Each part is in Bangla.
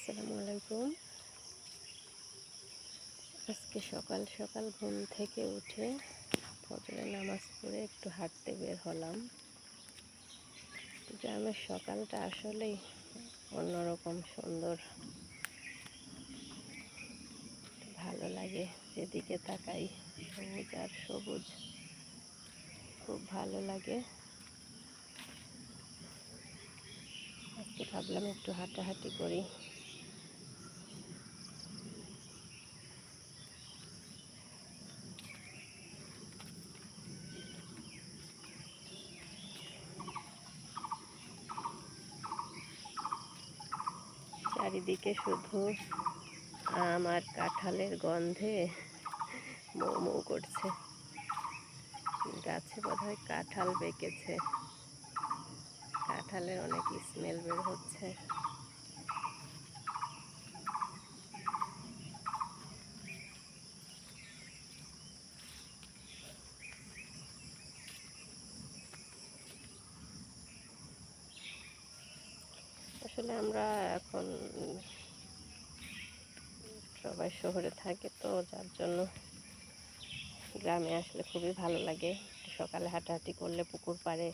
আসসালামু আলাইকুম। আজকে সকাল সকাল ঘুম থেকে উঠে ফজরের নামাজ পড়ে একটু হাঁটতে বের হলাম। গ্রামের সকালটা আসলেই অন্যরকম সুন্দর, ভালো লাগে। যেদিকে তাকাই সবুজ আর সবুজ, খুব ভালো লাগে। আজকে ভাবলাম একটু হাঁটাহাঁটি করি। চারিদিকে শুধু আম আর কাঁঠালের গন্ধে মৌ মৌ করছে। গাছে বোধহয় কাঁঠাল পেকেছে, কাঁঠালের অনেক স্মেল বের হচ্ছে। আসলে আমরা এখন সবাই শহরে থাকে, তো যার জন্য গ্রামে আসলে খুবই ভালো লাগে। সকালে হাঁটাহাঁটি করলে পুকুর পাড়ে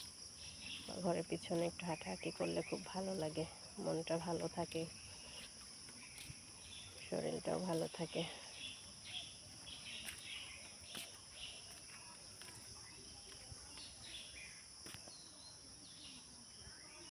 বা ঘরের পিছনে একটু হাঁটাহাঁটি করলে খুব ভালো লাগে। মনটা ভালো থাকে, শরীরটাও ভালো থাকে।